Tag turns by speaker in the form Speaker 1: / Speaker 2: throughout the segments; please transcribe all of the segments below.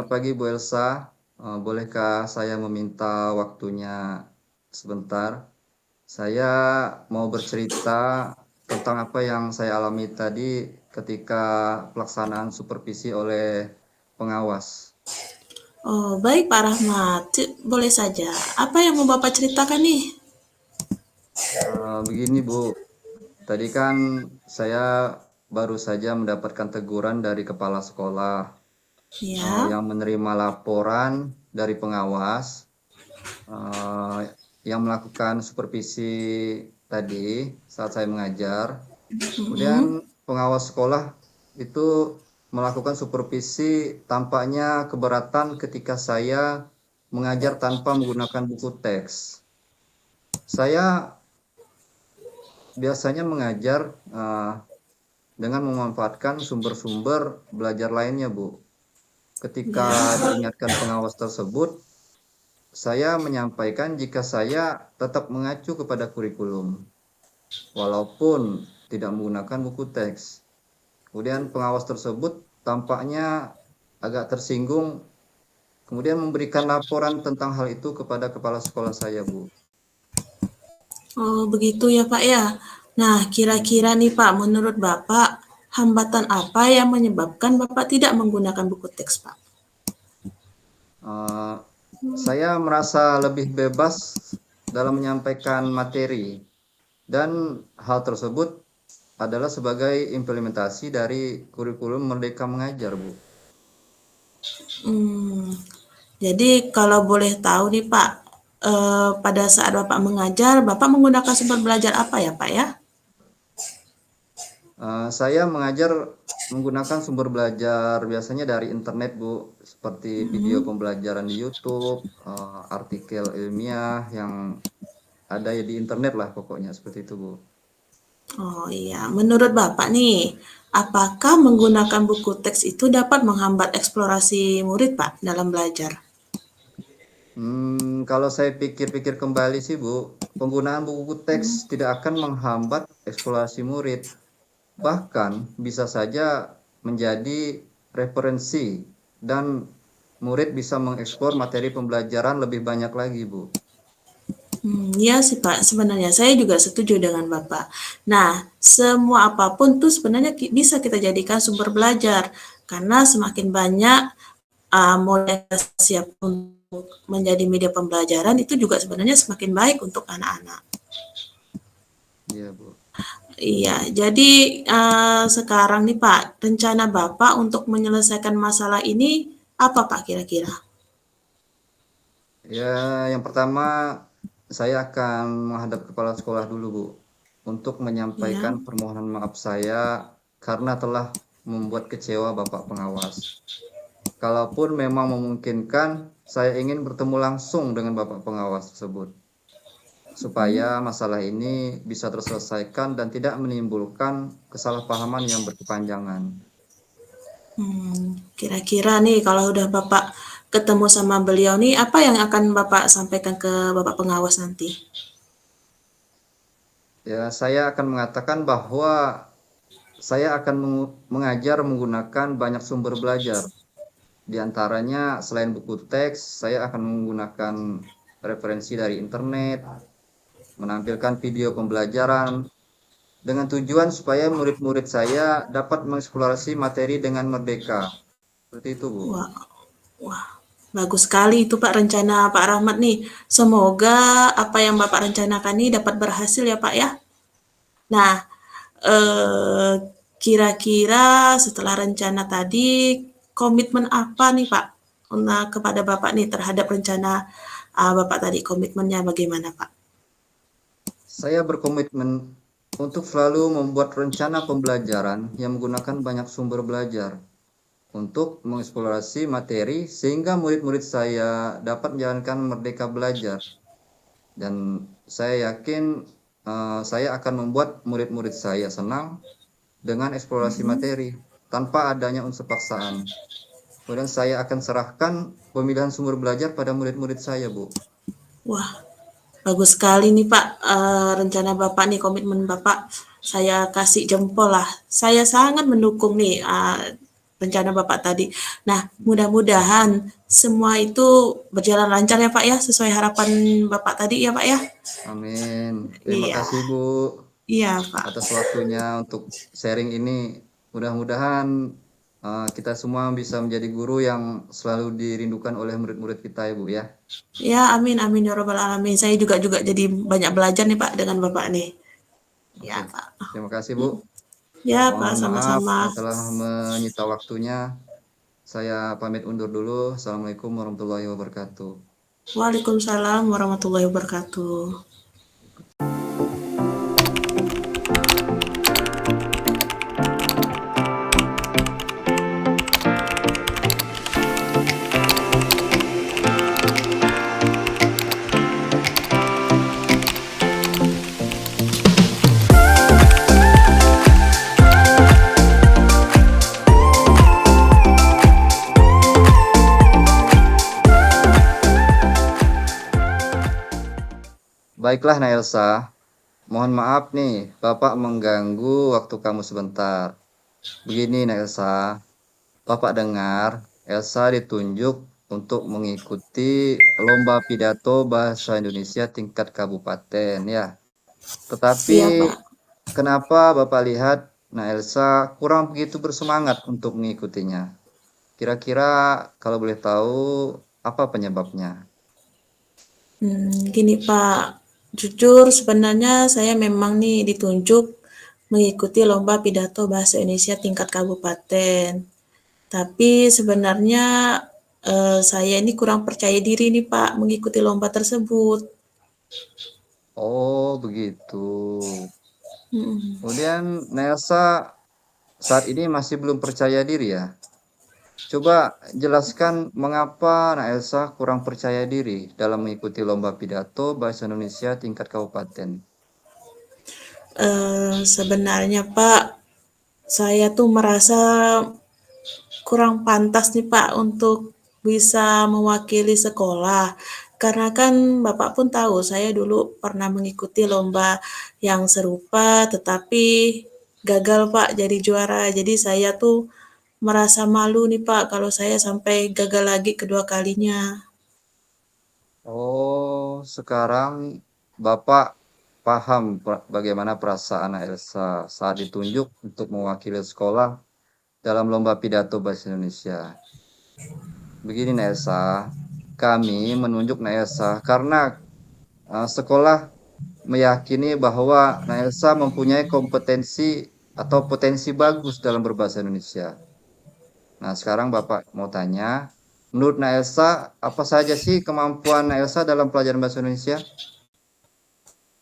Speaker 1: Selamat pagi Bu Elsa. Bolehkah saya meminta waktunya sebentar? Saya mau bercerita tentang apa yang saya alami tadi ketika pelaksanaan supervisi oleh pengawas.
Speaker 2: Oh, baik Pak Rahmat. Boleh saja. Apa yang mau Bapak ceritakan nih?
Speaker 1: Begini Bu, tadi kan saya baru saja mendapatkan teguran dari kepala sekolah
Speaker 2: Ya.
Speaker 1: yang menerima laporan dari pengawas eh, yang melakukan supervisi tadi saat saya mengajar. Kemudian
Speaker 2: Mm-mm.
Speaker 1: pengawas sekolah itu melakukan supervisi tampaknya keberatan ketika saya mengajar tanpa menggunakan buku teks. Saya biasanya mengajar dengan memanfaatkan sumber-sumber belajar lainnya, Bu. Ketika
Speaker 2: Ya.
Speaker 1: diingatkan pengawas tersebut, saya menyampaikan jika saya tetap mengacu kepada kurikulum, walaupun tidak menggunakan buku teks. Kemudian pengawas tersebut tampaknya agak tersinggung, kemudian memberikan laporan tentang hal itu kepada kepala sekolah saya, Bu.
Speaker 2: Oh, begitu ya Pak ya. Nah, kira-kira nih Pak, menurut Bapak, hambatan apa yang menyebabkan Bapak tidak menggunakan buku teks, Pak?
Speaker 1: Eh, saya merasa lebih bebas dalam menyampaikan materi dan hal tersebut adalah sebagai implementasi dari kurikulum Merdeka Mengajar, Bu.
Speaker 2: Hmm, jadi kalau boleh tahu nih Pak, pada saat Bapak mengajar, Bapak menggunakan sumber belajar apa ya Pak ya?
Speaker 1: Saya mengajar menggunakan sumber belajar biasanya dari internet, Bu, seperti video
Speaker 2: Mm-mm.
Speaker 1: pembelajaran di YouTube, artikel ilmiah yang ada ya di internet lah pokoknya seperti itu, Bu.
Speaker 2: Oh iya, menurut Bapak nih, apakah menggunakan buku teks itu dapat menghambat eksplorasi murid, Pak, dalam belajar?
Speaker 1: Kalau saya pikir-pikir kembali sih, Bu, penggunaan buku teks tidak akan menghambat eksplorasi murid, bahkan bisa saja menjadi referensi dan murid bisa mengeksplor materi pembelajaran lebih banyak lagi, Bu.
Speaker 2: Iya sih Pak, sebenarnya saya juga setuju dengan Bapak. Nah, semua apapun tuh sebenarnya bisa kita jadikan sumber belajar, karena semakin banyak model siap untuk menjadi media pembelajaran itu juga sebenarnya semakin baik untuk anak-anak.
Speaker 1: Iya, Bu.
Speaker 2: Iya, jadi sekarang nih Pak, rencana Bapak untuk menyelesaikan masalah ini apa Pak kira-kira?
Speaker 1: Ya, yang pertama saya akan menghadap kepala sekolah dulu, Bu, untuk
Speaker 2: Ya.
Speaker 1: menyampaikan permohonan maaf saya karena telah membuat kecewa Bapak pengawas. Kalaupun memang memungkinkan, saya ingin bertemu langsung dengan Bapak pengawas tersebut, supaya masalah ini bisa terselesaikan dan tidak menimbulkan kesalahpahaman yang berkepanjangan.
Speaker 2: Kira-kira nih kalau udah Bapak ketemu sama beliau nih, apa yang akan Bapak sampaikan ke Bapak pengawas nanti?
Speaker 1: Ya, saya akan mengatakan bahwa saya akan mengajar menggunakan banyak sumber belajar. Di antaranya, selain buku teks, saya akan menggunakan referensi dari internet, menampilkan video pembelajaran, dengan tujuan supaya murid-murid saya dapat mengeksplorasi materi dengan merdeka. Seperti itu, Bu.
Speaker 2: Wah, wah, bagus sekali itu Pak rencana Pak Rahmat nih. Semoga apa yang Bapak rencanakan ini dapat berhasil ya Pak ya. Nah, eh, kira-kira setelah rencana tadi, komitmen apa nih Pak kepada Bapak nih terhadap rencana Bapak tadi? Komitmennya bagaimana Pak?
Speaker 1: Saya berkomitmen untuk selalu membuat rencana pembelajaran yang menggunakan banyak sumber belajar untuk mengeksplorasi materi sehingga murid-murid saya dapat menjalankan merdeka belajar. Dan saya yakin saya akan membuat murid-murid saya senang dengan eksplorasi materi tanpa adanya unsur paksaan. Kemudian saya akan serahkan pemilihan sumber belajar pada murid-murid saya, Bu.
Speaker 2: Wah, bagus sekali nih Pak, rencana Bapak nih, komitmen Bapak. Saya kasih jempol lah. Saya sangat mendukung nih rencana Bapak tadi. Nah, mudah-mudahan semua itu berjalan lancar ya Pak ya, sesuai harapan Bapak tadi ya Pak ya.
Speaker 1: Amin. Terima
Speaker 2: Iya,
Speaker 1: kasih Bu
Speaker 2: iya Pak.
Speaker 1: atas waktunya untuk sharing ini. Mudah-mudahan kita semua bisa menjadi guru yang selalu dirindukan oleh murid-murid kita ya Bu ya.
Speaker 2: Ya, amin, amin ya robbal alamin. Saya juga jadi banyak belajar nih Pak dengan Bapak nih. Ya
Speaker 1: Oke.
Speaker 2: Pak.
Speaker 1: Terima kasih Bu.
Speaker 2: Ya Pak,
Speaker 1: Mohon maaf
Speaker 2: sama-sama.
Speaker 1: telah menyita waktunya. Saya pamit undur dulu. Assalamualaikum warahmatullahi wabarakatuh.
Speaker 2: Waalaikumsalam warahmatullahi wabarakatuh.
Speaker 1: Baiklah Naelsa, mohon maaf nih, Bapak mengganggu waktu kamu sebentar. Begini Naelsa, Bapak dengar Elsa ditunjuk untuk mengikuti lomba pidato bahasa Indonesia tingkat kabupaten ya. Tetapi
Speaker 2: Iya Pak.
Speaker 1: kenapa Bapak lihat Elsa kurang begitu bersemangat untuk mengikutinya? Kira-kira kalau boleh tahu apa penyebabnya?
Speaker 2: Gini Pak, jujur sebenarnya saya memang nih ditunjuk mengikuti lomba pidato bahasa Indonesia tingkat kabupaten. Tapi sebenarnya saya ini kurang percaya diri nih Pak mengikuti lomba tersebut.
Speaker 1: Oh, begitu.
Speaker 2: Mm.
Speaker 1: Kemudian Nelsa saat ini masih belum percaya diri ya? Coba jelaskan mengapa Elsa kurang percaya diri dalam mengikuti lomba pidato bahasa Indonesia tingkat kabupaten.
Speaker 2: Sebenarnya Pak, saya tuh merasa kurang pantas nih Pak untuk bisa mewakili sekolah. Karena kan Bapak pun tahu saya dulu pernah mengikuti lomba yang serupa tetapi gagal Pak jadi juara. Jadi saya tuh merasa malu nih Pak kalau saya sampai gagal lagi kedua kalinya.
Speaker 1: Oh, sekarang Bapak paham bagaimana perasaan Elsa saat ditunjuk untuk mewakili sekolah dalam lomba pidato bahasa Indonesia. Begini Elsa, kami menunjuk Elsa karena sekolah meyakini bahwa Elsa mempunyai kompetensi atau potensi bagus dalam berbahasa Indonesia. Nah, sekarang Bapak mau tanya, menurut Elsa, apa saja sih kemampuan Elsa dalam pelajaran bahasa Indonesia?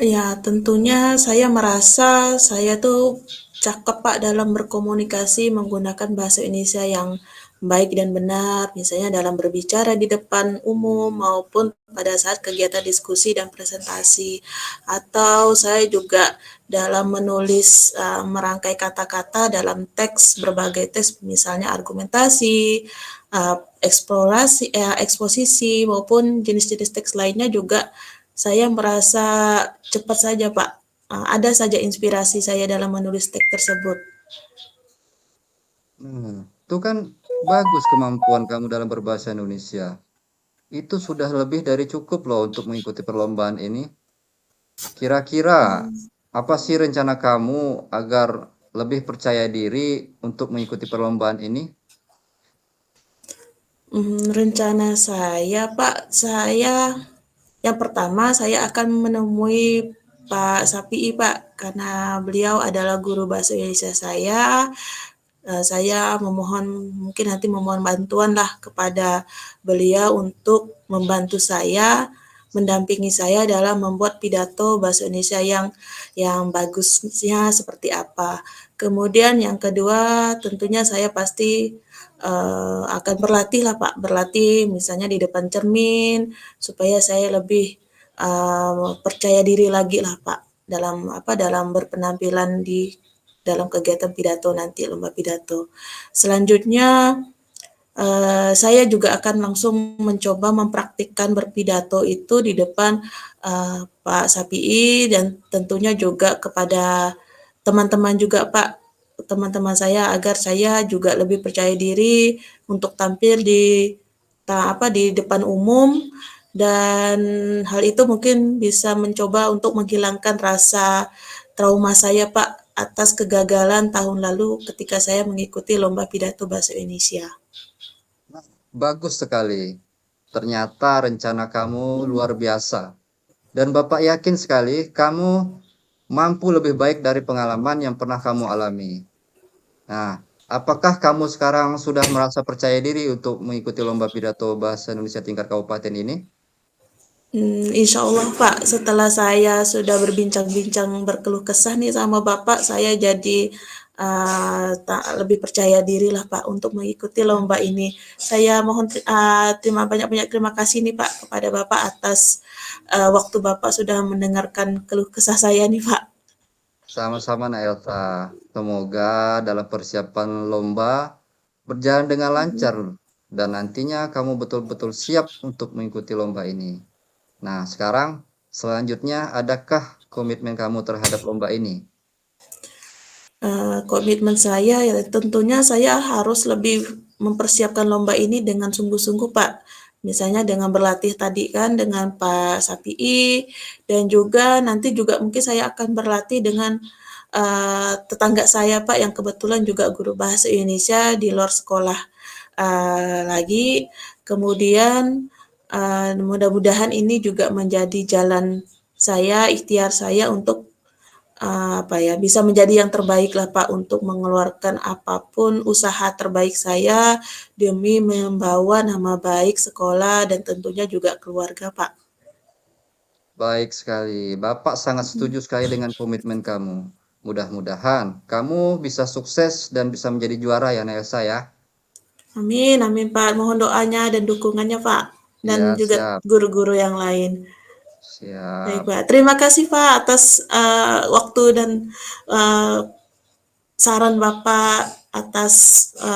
Speaker 2: Ya, tentunya saya merasa saya tuh cakep Pak dalam berkomunikasi menggunakan bahasa Indonesia yang baik dan benar, misalnya dalam berbicara di depan umum maupun pada saat kegiatan diskusi dan presentasi. Atau saya juga dalam menulis merangkai kata-kata dalam teks berbagai teks, misalnya argumentasi, eksplorasi, eksposisi maupun jenis-jenis teks lainnya juga saya merasa cepat saja Pak. Ada saja inspirasi saya dalam menulis teks tersebut.
Speaker 1: Itu kan bagus kemampuan kamu dalam berbahasa Indonesia. Itu sudah lebih dari cukup loh untuk mengikuti perlombaan ini. Kira-kira apa sih rencana kamu agar lebih percaya diri untuk mengikuti perlombaan ini?
Speaker 2: Rencana saya Pak, saya yang pertama saya akan menemui Pak Sapii Pak, karena beliau adalah guru bahasa Indonesia saya. Saya mungkin nanti memohon bantuan lah kepada beliau untuk membantu saya, mendampingi saya dalam membuat pidato bahasa Indonesia yang bagusnya seperti apa. Kemudian yang kedua tentunya saya pasti akan berlatih lah Pak, berlatih misalnya di depan cermin supaya saya lebih percaya diri lagi lah Pak dalam berpenampilan di dalam kegiatan pidato nanti, lomba pidato. Selanjutnya, saya juga akan langsung mencoba mempraktikkan berpidato itu di depan Pak Sapii dan tentunya juga kepada teman-teman juga Pak, teman-teman saya agar saya juga lebih percaya diri untuk tampil di depan umum, dan hal itu mungkin bisa mencoba untuk menghilangkan rasa trauma saya, Pak, atas kegagalan tahun lalu ketika saya mengikuti lomba pidato bahasa Indonesia.
Speaker 1: Bagus sekali. Ternyata rencana kamu luar biasa. Dan Bapak yakin sekali kamu mampu lebih baik dari pengalaman yang pernah kamu alami. Nah, apakah kamu sekarang sudah merasa percaya diri untuk mengikuti lomba pidato bahasa Indonesia tingkat kabupaten ini?
Speaker 2: Insya Allah Pak, setelah saya sudah berbincang-bincang berkeluh kesah nih sama Bapak, saya jadi lebih percaya diri lah Pak untuk mengikuti lomba ini. Saya mohon banyak-banyak terima kasih nih Pak kepada Bapak atas waktu Bapak sudah mendengarkan keluh kesah saya nih Pak.
Speaker 1: Sama-sama, Nak Elsa. Semoga dalam persiapan lomba berjalan dengan lancar dan nantinya kamu betul-betul siap untuk mengikuti lomba ini. Nah, sekarang selanjutnya adakah komitmen kamu terhadap lomba ini?
Speaker 2: Komitmen saya ya tentunya saya harus lebih mempersiapkan lomba ini dengan sungguh-sungguh Pak. Misalnya dengan berlatih tadi kan dengan Pak Sapii, dan juga nanti juga mungkin saya akan berlatih dengan tetangga saya Pak yang kebetulan juga guru bahasa Indonesia di luar sekolah lagi. Kemudian mudah-mudahan ini juga menjadi jalan saya, ikhtiar saya untuk bisa menjadi yang terbaik lah Pak untuk mengeluarkan apapun usaha terbaik saya demi membawa nama baik sekolah dan tentunya juga keluarga Pak.
Speaker 1: Baik sekali. Bapak sangat setuju sekali dengan komitmen kamu. Mudah-mudahan kamu bisa sukses dan bisa menjadi juara ya, Nelsa ya.
Speaker 2: Amin, amin Pak. Mohon doanya dan dukungannya Pak. Dan
Speaker 1: Ya,
Speaker 2: juga
Speaker 1: siap.
Speaker 2: guru-guru yang lain. Baik
Speaker 1: Siap.
Speaker 2: Pak. Terima kasih Pak atas waktu dan uh, saran Bapak atas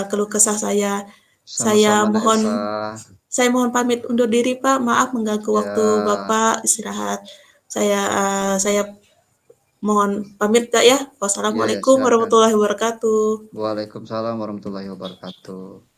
Speaker 2: keluh kesah saya. Saya
Speaker 1: Sama-sama,
Speaker 2: mohon
Speaker 1: Nelsa.
Speaker 2: Saya mohon pamit undur diri, Pak. Maaf mengganggu waktu
Speaker 1: Ya,
Speaker 2: Bapak istirahat. Saya mohon pamit, Kak, ya.
Speaker 1: ya, ya,
Speaker 2: Wassalamualaikum
Speaker 1: silakan.
Speaker 2: warahmatullahi wabarakatuh.
Speaker 1: Waalaikumsalam warahmatullahi wabarakatuh.